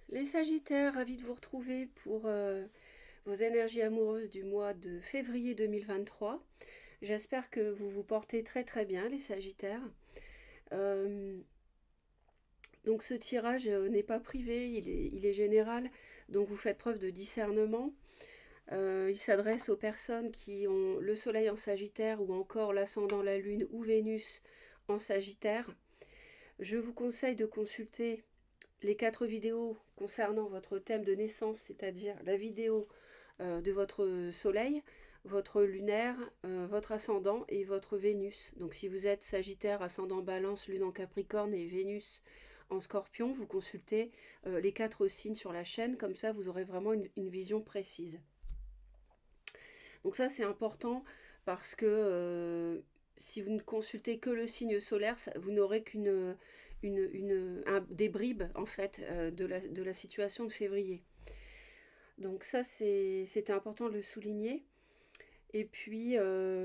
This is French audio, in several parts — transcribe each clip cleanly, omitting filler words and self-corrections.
Les Sagittaires, ravis de vous retrouver pour vos énergies amoureuses du mois de février 2023. J'espère que vous vous portez très très bien, les Sagittaires. Euh, donc ce tirage n'est pas privé, il est général, donc vous faites preuve de discernement. Il s'adresse aux personnes qui ont le Soleil en Sagittaire ou encore l'ascendant, la Lune ou Vénus en Sagittaire. Je vous conseille de consulter les 4 vidéos concernant votre thème de naissance, c'est-à-dire la vidéo de votre soleil, votre lunaire, votre ascendant et votre Vénus. Donc si vous êtes Sagittaire, ascendant Balance, Lune en Capricorne et Vénus en Scorpion, vous consultez les 4 signes sur la chaîne, comme ça vous aurez vraiment une vision précise. Donc ça c'est important parce que si vous ne consultez que le signe solaire, vous n'aurez des bribes en fait de la situation de février. Donc ça c'était important de le souligner. Et puis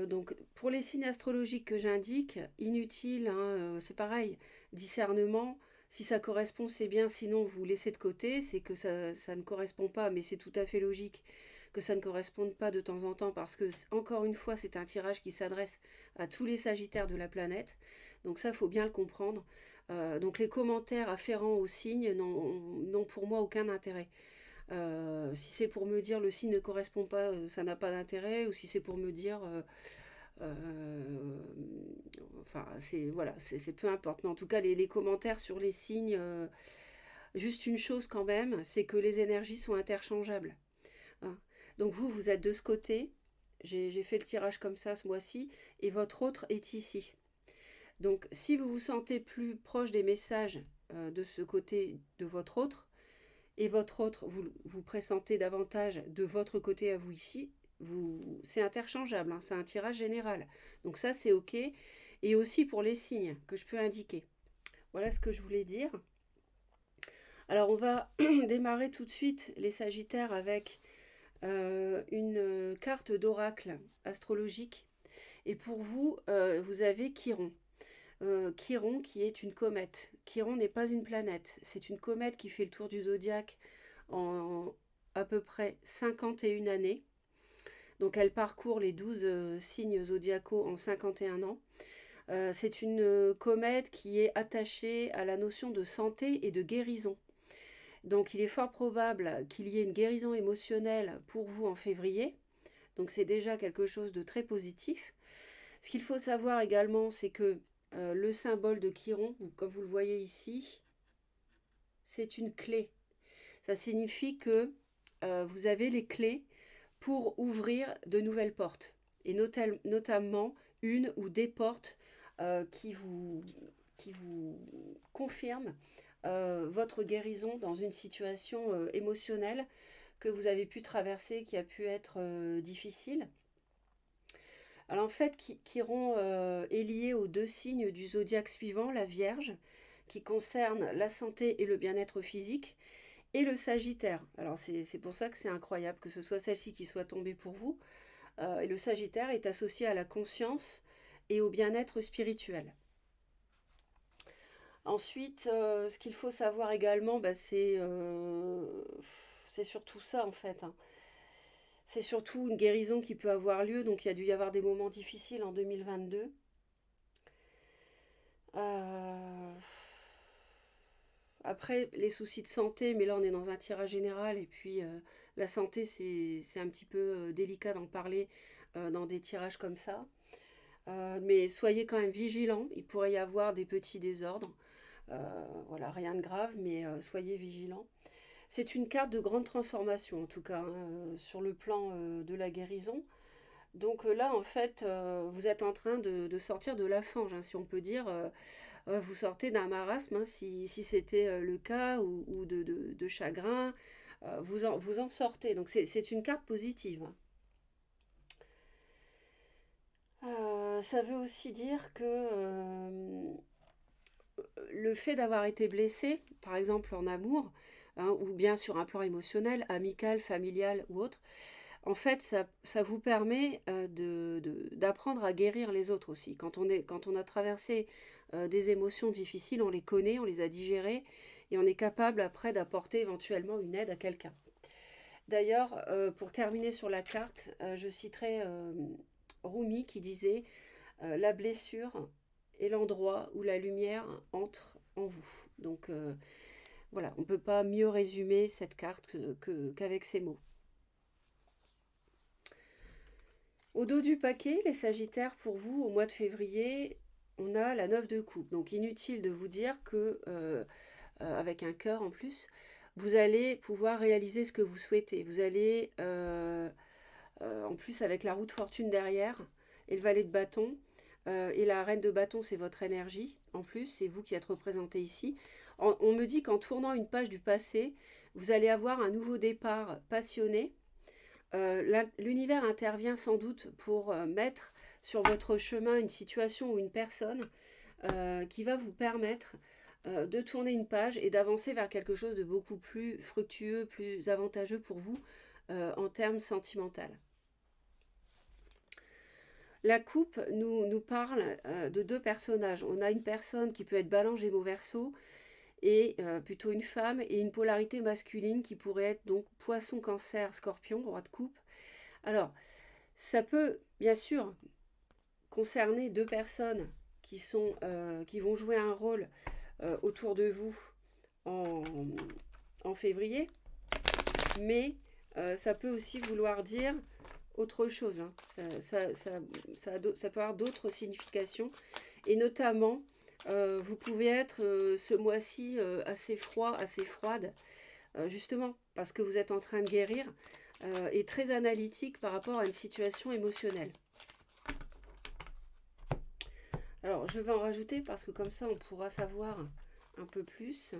donc pour les signes astrologiques que j'indique, inutile, hein, c'est pareil, discernement. Si ça correspond, c'est bien, sinon vous laissez de côté, c'est que ça ne correspond pas, mais c'est tout à fait logique que ça ne corresponde pas de temps en temps, parce que, encore une fois, c'est un tirage qui s'adresse à tous les Sagittaires de la planète, donc ça, il faut bien le comprendre. Donc les commentaires afférents aux signes n'ont pour moi aucun intérêt. Si c'est pour me dire le signe ne correspond pas, ça n'a pas d'intérêt, ou si c'est pour me dire enfin, c'est voilà, c'est peu importe. Mais en tout cas, les commentaires sur les signes, juste une chose quand même, c'est que les énergies sont interchangeables. Hein. Donc vous êtes de ce côté. J'ai fait le tirage comme ça ce mois-ci, et votre autre est ici. Donc si vous vous sentez plus proche des messages de ce côté de votre autre, et votre autre, vous pressentez davantage de votre côté à vous ici, c'est interchangeable, hein, c'est un tirage général. Donc ça, c'est OK. Et aussi pour les signes que je peux indiquer. Voilà ce que je voulais dire. Alors on va démarrer tout de suite les Sagittaires avec une carte d'oracle astrologique. Et pour vous, vous avez Chiron. Chiron qui est une comète. Chiron n'est pas une planète, c'est une comète qui fait le tour du zodiaque en à peu près 51 années. Donc elle parcourt les 12 signes zodiacaux en 51 ans. C'est une comète qui est attachée à la notion de santé et de guérison. Donc il est fort probable qu'il y ait une guérison émotionnelle pour vous en février. Donc c'est déjà quelque chose de très positif. Ce qu'il faut savoir également, c'est que le symbole de Chiron, comme vous le voyez ici, c'est une clé. Ça signifie que vous avez les clés pour ouvrir de nouvelles portes, et notamment une ou des portes qui vous confirment votre guérison dans une situation émotionnelle que vous avez pu traverser, qui a pu être difficile. Alors en fait, Chiron est lié aux 2 signes du zodiaque suivant, la Vierge, qui concerne la santé et le bien-être physique, et le Sagittaire. Alors c'est pour ça que c'est incroyable que ce soit celle-ci qui soit tombée pour vous. Et le Sagittaire est associé à la conscience et au bien-être spirituel. Ensuite, ce qu'il faut savoir également, bah, c'est surtout ça en fait, hein. C'est surtout une guérison qui peut avoir lieu, donc il y a dû y avoir des moments difficiles en 2022. Euh, Après, les soucis de santé, mais là on est dans un tirage général, et puis la santé c'est un petit peu délicat d'en parler dans des tirages comme ça. Mais soyez quand même vigilants, il pourrait y avoir des petits désordres. Voilà, rien de grave, mais soyez vigilants. C'est une carte de grande transformation, en tout cas, hein, sur le plan de la guérison. Donc là, en fait, vous êtes en train de sortir de la fange, hein, si on peut dire. Vous sortez d'un marasme, hein, si c'était le cas, ou de chagrin. Vous en sortez. Donc c'est une carte positive. Ça veut aussi dire que le fait d'avoir été blessé, par exemple en amour, hein, ou bien sur un plan émotionnel, amical, familial ou autre, en fait, ça vous permet d'apprendre à guérir les autres aussi. Quand on a traversé des émotions difficiles, on les connaît, on les a digérées, et on est capable après d'apporter éventuellement une aide à quelqu'un. D'ailleurs, pour terminer sur la carte, je citerai Rumi qui disait la blessure est l'endroit où la lumière entre en vous. Donc voilà, on ne peut pas mieux résumer cette carte qu'avec ces mots. Au dos du paquet, les Sagittaires, pour vous, au mois de février, on a la 9 de coupe. Donc inutile de vous dire que, avec un cœur en plus, vous allez pouvoir réaliser ce que vous souhaitez. Vous allez, en plus avec la roue de fortune derrière, et le valet de bâton, et la reine de bâton, c'est votre énergie. En plus, c'est vous qui êtes représenté ici. On me dit qu'en tournant une page du passé, vous allez avoir un nouveau départ passionné. L'univers intervient sans doute pour mettre sur votre chemin une situation ou une personne qui va vous permettre de tourner une page et d'avancer vers quelque chose de beaucoup plus fructueux, plus avantageux pour vous en termes sentimentaux. La coupe nous parle de deux personnages. On a une personne qui peut être Balance, Gémeaux, Verseau, et plutôt une femme, et une polarité masculine qui pourrait être donc Poisson, Cancer, Scorpion, roi de coupe. Alors, ça peut bien sûr concerner deux personnes qui vont jouer un rôle autour de vous en février, mais ça peut aussi vouloir dire autre chose. Hein. Ça peut avoir d'autres significations, et notamment, vous pouvez être ce mois-ci assez froid, assez froide, justement parce que vous êtes en train de guérir, et très analytique par rapport à une situation émotionnelle. Alors, je vais en rajouter parce que comme ça, on pourra savoir un peu plus.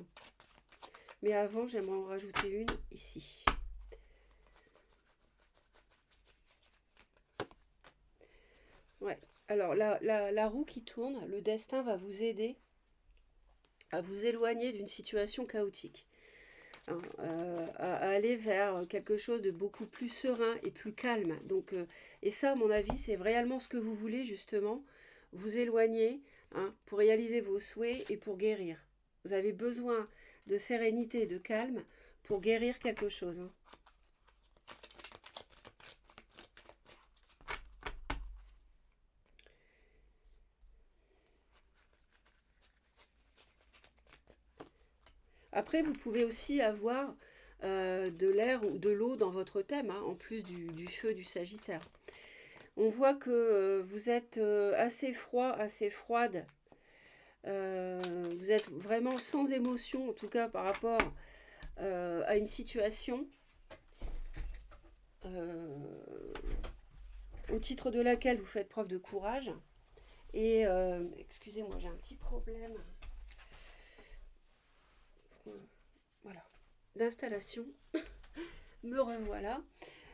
Mais avant, j'aimerais en rajouter une ici. Ouais. Alors, la roue qui tourne, le destin va vous aider à vous éloigner d'une situation chaotique. Hein, à aller vers quelque chose de beaucoup plus serein et plus calme. Donc, et ça, à mon avis, c'est réellement ce que vous voulez, justement, vous éloigner, hein, pour réaliser vos souhaits et pour guérir. Vous avez besoin de sérénité et de calme pour guérir quelque chose. Hein. Après, vous pouvez aussi avoir de l'air ou de l'eau dans votre thème, hein, en plus du feu du Sagittaire. On voit que vous êtes assez froid, assez froide. Vous êtes vraiment sans émotion, en tout cas par rapport à une situation au titre de laquelle vous faites preuve de courage. Et excusez-moi, j'ai un petit problème. Voilà, d'installation. Me revoilà.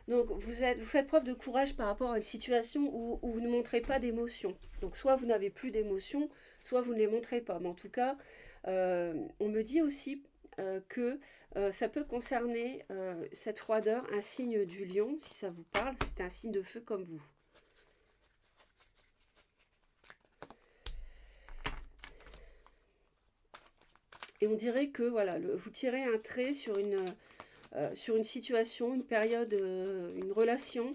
Donc vous faites preuve de courage par rapport à une situation où vous ne montrez pas d'émotion. Donc soit vous n'avez plus d'émotion, soit vous ne les montrez pas. Mais en tout cas, on me dit aussi que ça peut concerner cette froideur, un signe du lion, si ça vous parle, c'est un signe de feu comme vous. Et on dirait que voilà, vous tirez un trait sur une situation, une période, une relation,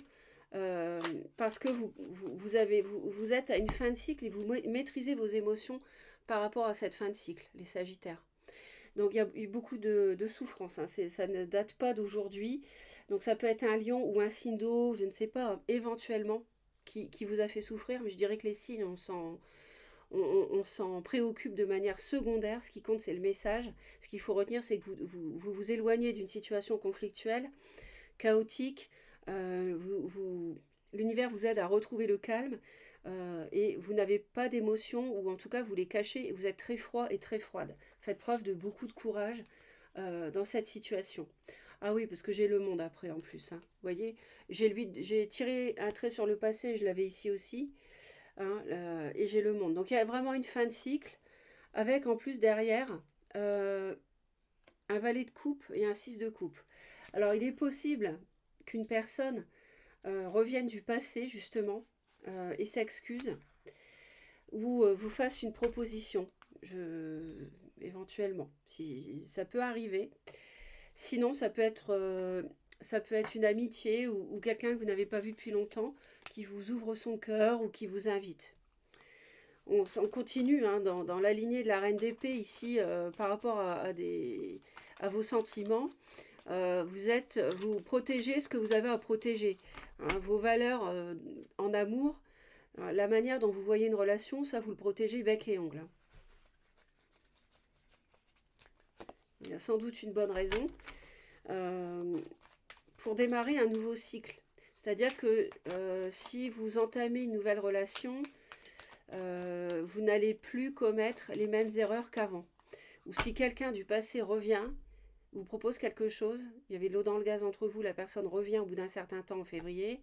parce que vous êtes à une fin de cycle et vous maîtrisez vos émotions par rapport à cette fin de cycle, les Sagittaires. Donc il y a eu beaucoup de souffrance, hein. Ça ne date pas d'aujourd'hui. Donc ça peut être un lion ou un signe d'eau, je ne sais pas, éventuellement, qui vous a fait souffrir, mais je dirais que les signes, on s'en préoccupe de manière secondaire. Ce qui compte, c'est le message. Ce qu'il faut retenir, c'est que vous éloignez d'une situation conflictuelle, chaotique. L'univers vous aide à retrouver le calme, et vous n'avez pas d'émotions, ou en tout cas vous les cachez, et vous êtes très froid et très froide. Faites preuve de beaucoup de courage dans cette situation. Ah oui, parce que j'ai le monde après en plus. Hein. Vous voyez, j'ai tiré un trait sur le passé, je l'avais ici aussi. Hein, et j'ai le monde. Donc il y a vraiment une fin de cycle, avec en plus derrière un valet de coupe et un 6 de coupe. Alors il est possible qu'une personne revienne du passé justement et s'excuse, ou vous fasse une proposition. éventuellement. Si, ça peut arriver. Sinon, ça peut être une amitié ou quelqu'un que vous n'avez pas vu depuis longtemps qui vous ouvre son cœur ou qui vous invite. On continue hein, dans la lignée de la reine d'épée ici par rapport à vos sentiments. Vous protégez ce que vous avez à protéger. Hein, vos valeurs en amour, la manière dont vous voyez une relation, ça vous le protégez bec et ongle. Il y a sans doute une bonne raison pour démarrer un nouveau cycle. C'est-à-dire que si vous entamez une nouvelle relation, vous n'allez plus commettre les mêmes erreurs qu'avant. Ou si quelqu'un du passé revient, vous propose quelque chose, il y avait de l'eau dans le gaz entre vous, la personne revient au bout d'un certain temps en février,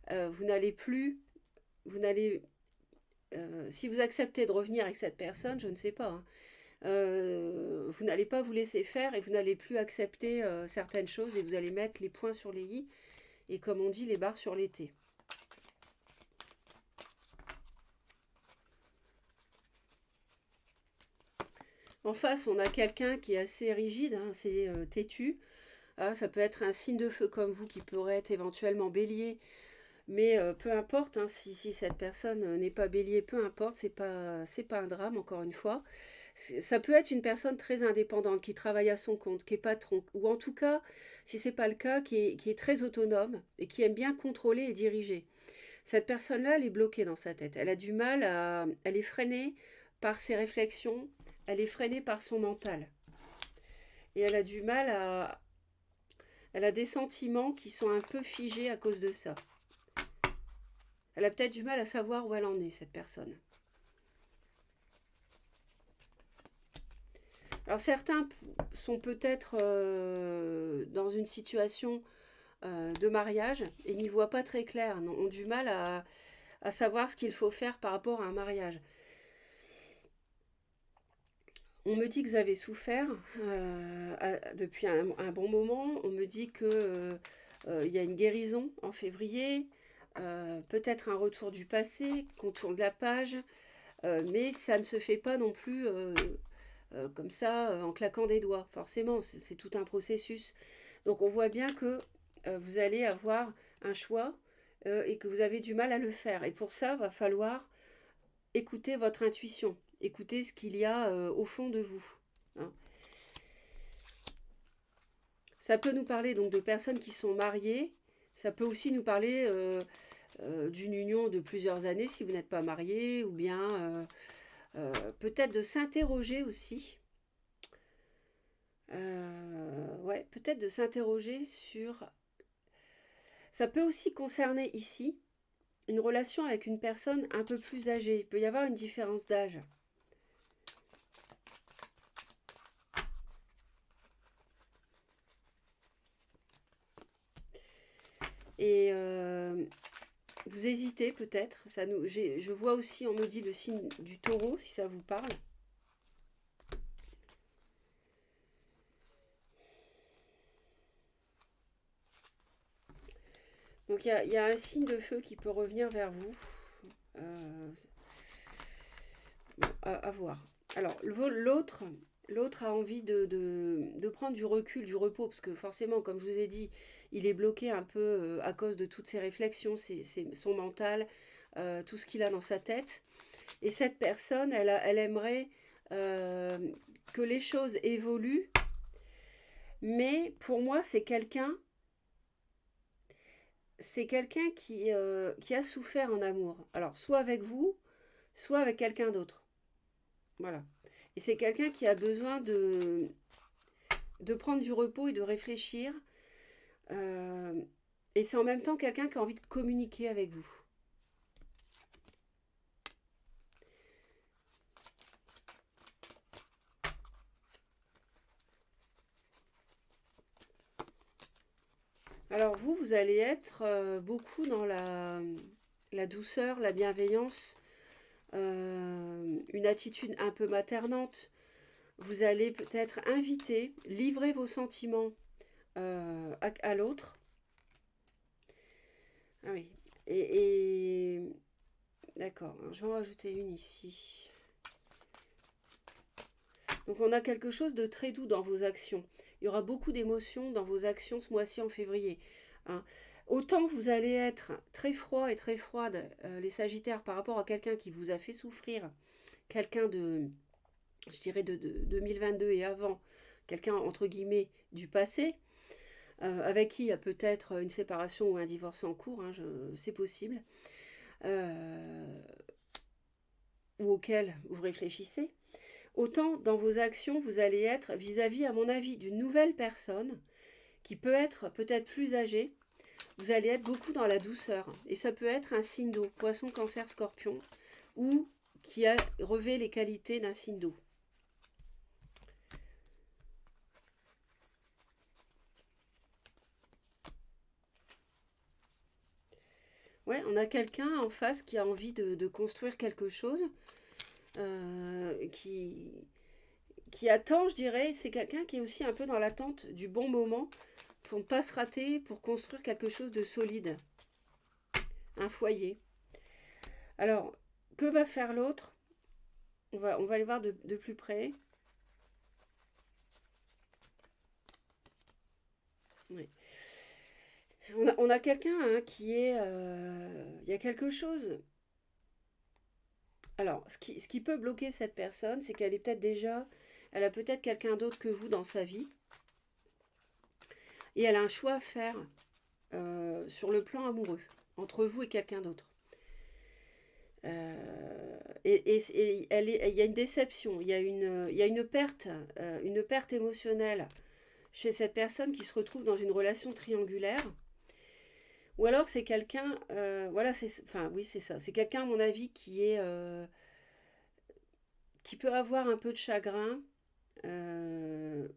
vous n'allez plus, si vous acceptez de revenir avec cette personne, je ne sais pas, hein, vous n'allez pas vous laisser faire et vous n'allez plus accepter certaines choses et vous allez mettre les points sur les i et comme on dit, les barres sur les t. En face, on a quelqu'un qui est assez rigide, hein, c'est têtu. Ah, ça peut être un signe de feu comme vous qui pourrait être éventuellement bélier. Mais peu importe, hein, si cette personne n'est pas bélier, peu importe, c'est pas un drame, encore une fois. Ça peut être une personne très indépendante, qui travaille à son compte, qui est patron, ou en tout cas, si c'est pas le cas, qui est très autonome et qui aime bien contrôler et diriger. Cette personne-là, elle est bloquée dans sa tête. Elle a du mal à... Elle est freinée par ses réflexions, elle est freinée par son mental. Et elle a du mal à... Elle a des sentiments qui sont un peu figés à cause de ça. Elle a peut-être du mal à savoir où elle en est, cette personne. Alors certains sont peut-être dans une situation de mariage et n'y voient pas très clair, ont du mal à savoir ce qu'il faut faire par rapport à un mariage. On me dit que vous avez souffert depuis un bon moment. On me dit que y a une guérison en février, peut-être un retour du passé, qu'on tourne la page, mais ça ne se fait pas non plus comme ça en claquant des doigts. Forcément, c'est tout un processus. Donc on voit bien que vous allez avoir un choix et que vous avez du mal à le faire. Et pour ça, il va falloir écouter votre intuition, écouter ce qu'il y a au fond de vous. Hein. Ça peut nous parler donc de personnes qui sont mariées, ça peut aussi nous parler d'une union de plusieurs années si vous n'êtes pas marié, ou bien peut-être de s'interroger aussi. Ouais, peut-être de s'interroger sur... Ça peut aussi concerner ici une relation avec une personne un peu plus âgée. Il peut y avoir une différence d'âge. Et vous hésitez peut-être. Je vois aussi, on me dit le signe du taureau, si ça vous parle. Donc il y a un signe de feu qui peut revenir vers vous. À voir. Alors l'autre a envie de prendre du recul, du repos, parce que forcément, comme je vous ai dit, il est bloqué un peu à cause de toutes ses réflexions, son mental, tout ce qu'il a dans sa tête. Et cette personne, elle aimerait que les choses évoluent, mais pour moi, c'est quelqu'un qui a souffert en amour. Alors, soit avec vous, soit avec quelqu'un d'autre. Voilà. Et c'est quelqu'un qui a besoin de prendre du repos et de réfléchir. Euh, et c'est en même temps quelqu'un qui a envie de communiquer avec vous. Alors vous allez être beaucoup dans la douceur, la bienveillance, une attitude un peu maternante. Vous allez peut-être inviter, livrer vos sentiments à l'autre. Ah oui. Et d'accord, je vais en rajouter une ici. Donc on a quelque chose de très doux dans vos actions. Il y aura beaucoup d'émotions dans vos actions ce mois-ci en février. Hein. Autant vous allez être très froid et très froide, les Sagittaires, par rapport à quelqu'un qui vous a fait souffrir, quelqu'un de, je dirais, de 2022 et avant, quelqu'un, entre guillemets, du passé, avec qui il y a peut-être une séparation ou un divorce en cours, hein, c'est possible, euh, ou auquel vous réfléchissez. Autant dans vos actions, vous allez être vis-à-vis, à mon avis, d'une nouvelle personne qui peut être peut-être plus âgée. Vous allez être beaucoup dans la douceur. Et ça peut être un signe d'eau, poisson, cancer, scorpion, ou qui a revêt les qualités d'un signe d'eau. Ouais, on a quelqu'un en face qui a envie de construire quelque chose, qui attend, je dirais, c'est quelqu'un qui est aussi un peu dans l'attente du bon moment pour ne pas se rater, pour construire quelque chose de solide, un foyer. Alors, que va faire l'autre? On va aller voir de plus près. Oui. On a quelqu'un hein, qui est... Il y a quelque chose. Alors, ce qui peut bloquer cette personne, c'est qu'elle est peut-être déjà... Elle a peut-être quelqu'un d'autre que vous dans sa vie. Et elle a un choix à faire sur le plan amoureux, entre vous et quelqu'un d'autre. Et il y a une déception, il y a une perte émotionnelle chez cette personne qui se retrouve dans une relation triangulaire. Ou alors c'est quelqu'un, voilà, enfin oui c'est ça, c'est quelqu'un à mon avis qui peut avoir un peu de chagrin, euh,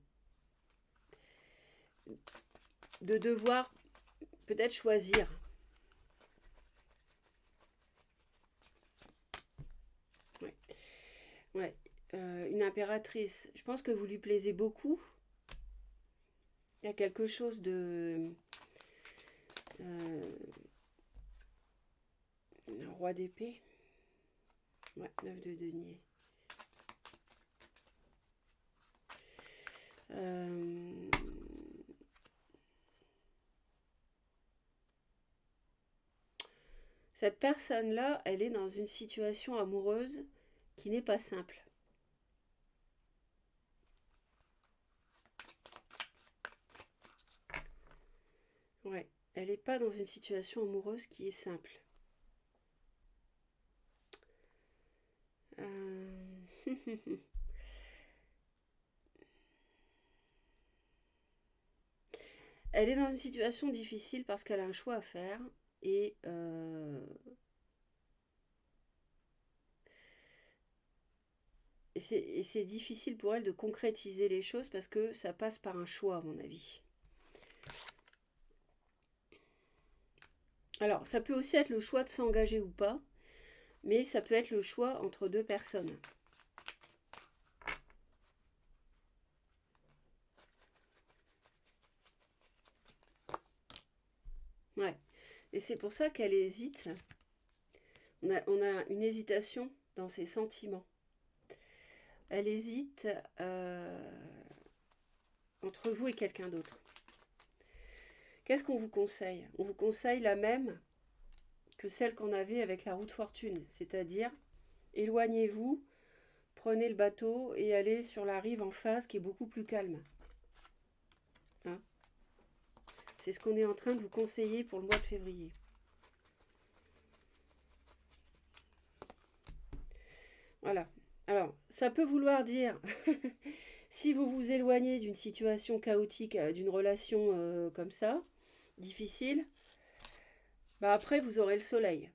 de devoir peut-être choisir. Ouais, ouais. Une impératrice. Je pense que vous lui plaisez beaucoup. Il y a quelque chose de roi d'épée. Ouais, 9 de denier. Cette personne-là, elle est dans une situation amoureuse qui n'est pas simple. Ouais, elle n'est pas dans une situation amoureuse qui est simple. Elle est dans une situation difficile parce qu'elle a un choix à faire et, et c'est difficile pour elle de concrétiser les choses parce que ça passe par un choix à mon avis. Alors ça peut aussi être le choix de s'engager ou pas, mais ça peut être le choix entre deux personnes. Ouais. Et c'est pour ça qu'elle hésite. On a une hésitation dans ses sentiments. Elle hésite entre vous et quelqu'un d'autre. Qu'est-ce qu'on vous conseille? On vous conseille la même que celle qu'on avait avec la route fortune, c'est-à-dire éloignez-vous, prenez le bateau et allez sur la rive en face qui est beaucoup plus calme. Hein? C'est ce qu'on est en train de vous conseiller pour le mois de février. Voilà. Alors, ça peut vouloir dire, si vous vous éloignez d'une situation chaotique, d'une relation comme ça, difficile, bah après vous aurez le soleil.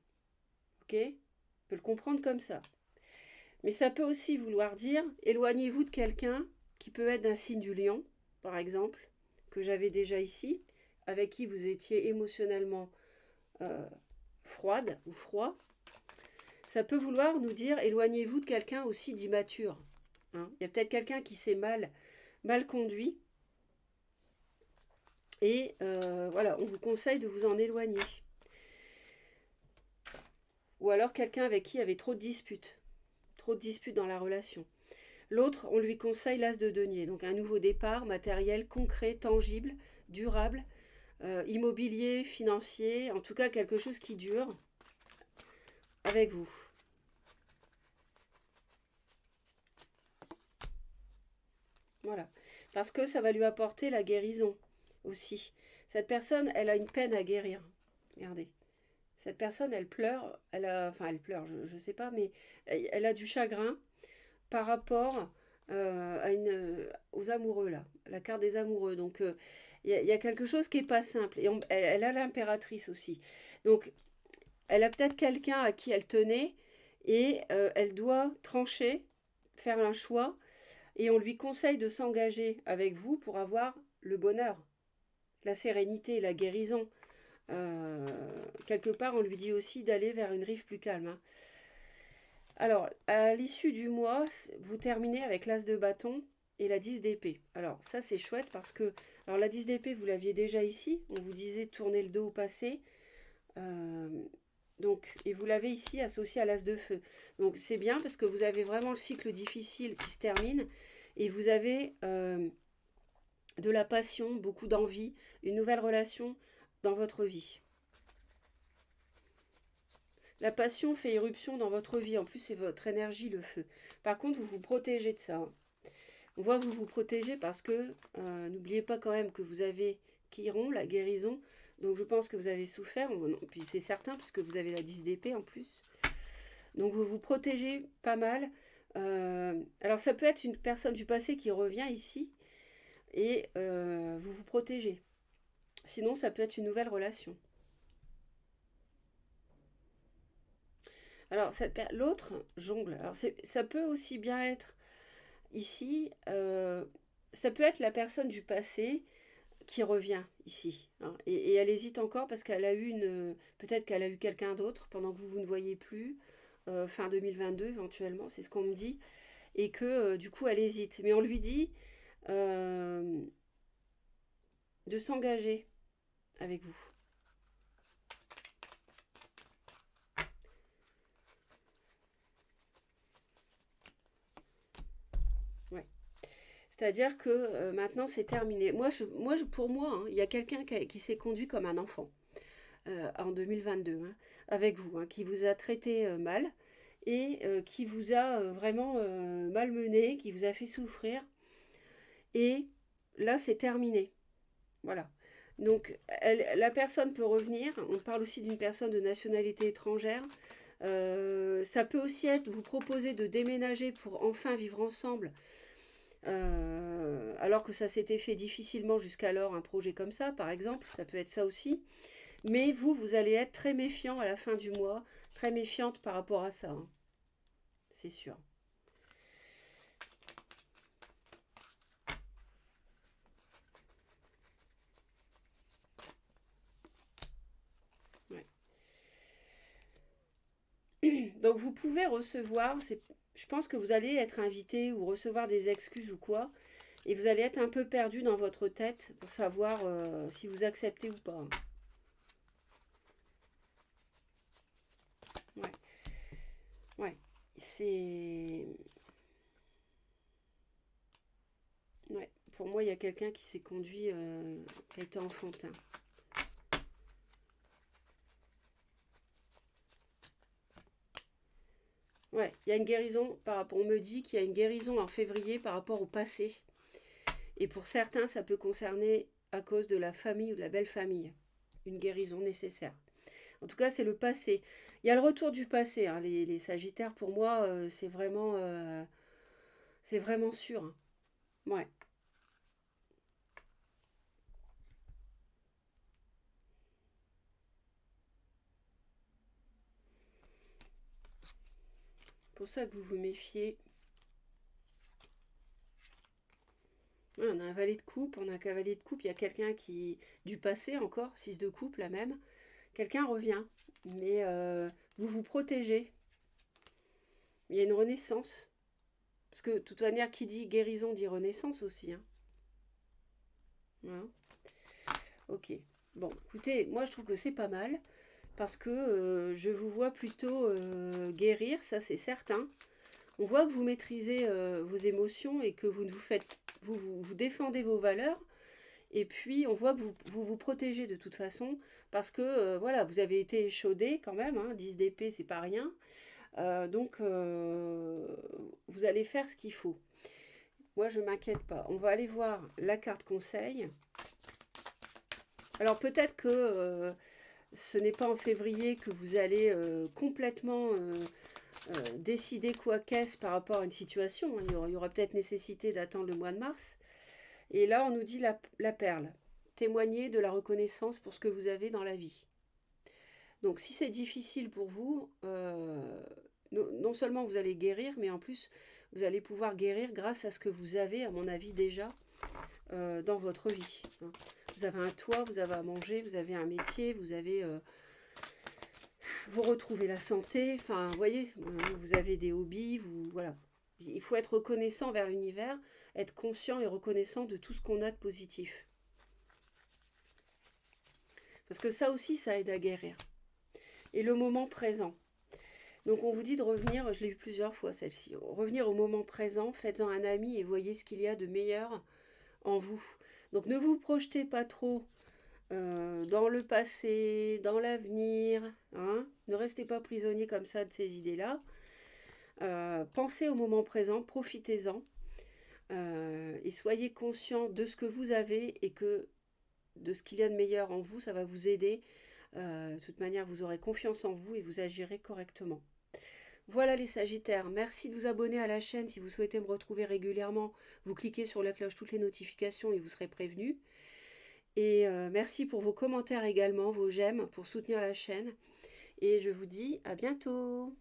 Ok? On peut le comprendre comme ça. Mais ça peut aussi vouloir dire, éloignez-vous de quelqu'un qui peut être d'un signe du lion, par exemple, que j'avais déjà ici, avec qui vous étiez émotionnellement froide ou froid. Ça peut vouloir nous dire, éloignez-vous de quelqu'un aussi d'immature. Hein. Il y a peut-être quelqu'un qui s'est mal conduit. Et voilà, on vous conseille de vous en éloigner. Ou alors quelqu'un avec qui il y avait trop de disputes dans la relation. L'autre, on lui conseille l'as de denier. Donc un nouveau départ, matériel, concret, tangible, durable, immobilier, financier, en tout cas quelque chose qui dure avec vous. Voilà. Parce que ça va lui apporter la guérison aussi. Cette personne, elle a une peine à guérir. Regardez. Cette personne, elle pleure, enfin elle pleure, je sais pas, mais elle a du chagrin par rapport aux amoureux là, la carte des amoureux. Donc y a quelque chose qui est pas simple. Et elle a l'impératrice aussi. Donc elle a peut-être quelqu'un à qui elle tenait et elle doit trancher, faire un choix. Et on lui conseille de s'engager avec vous pour avoir le bonheur, la sérénité, la guérison. Euh, Quelque part, on lui dit aussi d'aller vers une rive plus calme, hein. Alors, à l'issue du mois, vous terminez avec l'as de bâton et la 10 d'épée. Alors, ça, c'est chouette parce que... Alors, la 10 d'épée, vous l'aviez déjà ici. On vous disait de tourner le dos au passé. Euh, donc, et vous l'avez ici associé à l'as de feu. Donc, c'est bien parce que vous avez vraiment le cycle difficile qui se termine. Et vous avez de la passion, beaucoup d'envie, une nouvelle relation dans votre vie. La passion fait irruption dans votre vie. En plus, c'est votre énergie, le feu. Par contre, vous vous protégez de ça, hein. On voit que vous vous protégez parce que n'oubliez pas quand même que vous avez Chiron, la guérison. Donc, je pense que vous avez souffert. Puis, c'est certain puisque vous avez la 10 d'épée en plus. Donc, vous vous protégez pas mal. Alors, ça peut être une personne du passé qui revient ici et vous vous protégez. Sinon, ça peut être une nouvelle relation. Alors, l'autre jongle. Alors, ça peut aussi bien être ici, ça peut être la personne du passé qui revient ici, hein. Et elle hésite encore parce qu'elle a eu peut-être qu'elle a eu quelqu'un d'autre pendant que vous ne voyez plus, fin 2022 éventuellement, c'est ce qu'on me dit, et que du coup elle hésite. Mais on lui dit euh, de s'engager avec vous. Ouais. C'est-à-dire que maintenant c'est terminé. Pour moi, hein, il y a quelqu'un qui s'est conduit comme un enfant en 2022, hein, avec vous, hein, qui vous a traité mal et qui vous a vraiment malmené, qui vous a fait souffrir. Et là, c'est terminé. Voilà. Donc, la personne peut revenir. On parle aussi d'une personne de nationalité étrangère. Ça peut aussi être vous proposer de déménager pour enfin vivre ensemble. Alors que ça s'était fait difficilement jusqu'alors, un projet comme ça, par exemple, ça peut être ça aussi. Mais vous allez être très méfiant à la fin du mois, très méfiante par rapport à ça, hein. C'est sûr. Ouais. Donc vous pouvez recevoir, je pense que vous allez être invité ou recevoir des excuses ou quoi, et vous allez être un peu perdu dans votre tête pour savoir si vous acceptez ou pas. Ouais, ouais. C'est... Ouais. Pour moi, il y a quelqu'un qui s'est conduit, qui a été enfantin. Ouais, il y a une guérison par rapport. On me dit qu'il y a une guérison en février par rapport au passé. Et pour certains, ça peut concerner à cause de la famille ou de la belle famille. Une guérison nécessaire. En tout cas, c'est le passé. Il y a le retour du passé, hein. Les Sagittaires, pour moi, c'est vraiment sûr, hein. Ouais. Pour ça que vous vous méfiez. Ouais, on a un valet de coupe, on a un cavalier de coupe. Il y a quelqu'un qui, du passé encore, 6 de coupe, la même. Quelqu'un revient. Mais vous vous protégez. Il y a une renaissance. Parce que, de toute manière, qui dit guérison dit renaissance aussi, hein. Voilà. Ok. Bon, écoutez, moi je trouve que c'est pas mal. Parce que je vous vois plutôt guérir, ça c'est certain. On voit que vous maîtrisez vos émotions et que vous défendez vos valeurs. Et puis, on voit que vous protégez de toute façon parce que, voilà, vous avez été échaudé quand même, hein, 10 d'épée, c'est pas rien. Donc, vous allez faire ce qu'il faut. Moi, je m'inquiète pas. On va aller voir la carte conseil. Alors, peut-être que ce n'est pas en février que vous allez complètement décider quoi qu'est-ce par rapport à une situation. Il y aura peut-être nécessité d'attendre le mois de mars. Et là, on nous dit la perle. Témoignez de la reconnaissance pour ce que vous avez dans la vie. Donc, si c'est difficile pour vous, non seulement vous allez guérir, mais en plus, vous allez pouvoir guérir grâce à ce que vous avez, à mon avis, déjà dans votre vie. Hein. Vous avez un toit, vous avez à manger, vous avez un métier, vous retrouvez la santé. Enfin, vous voyez, vous avez des hobbies, voilà. Il faut être reconnaissant vers l'univers, être conscient et reconnaissant de tout ce qu'on a de positif. Parce que ça aussi, ça aide à guérir. Et le moment présent. Donc on vous dit de revenir, je l'ai vu plusieurs fois celle-ci, revenir au moment présent, faites-en un ami et voyez ce qu'il y a de meilleur en vous. Donc ne vous projetez pas trop dans le passé, dans l'avenir, hein. Ne restez pas prisonnier comme ça de ces idées-là. Pensez au moment présent, profitez-en et soyez conscient de ce que vous avez et que de ce qu'il y a de meilleur en vous, ça va vous aider. De toute manière, vous aurez confiance en vous et vous agirez correctement. Voilà les Sagittaires, merci de vous abonner à la chaîne. Si vous souhaitez me retrouver régulièrement, vous cliquez sur la cloche, toutes les notifications et vous serez prévenus. Et merci pour vos commentaires également, vos j'aime pour soutenir la chaîne. Et je vous dis à bientôt.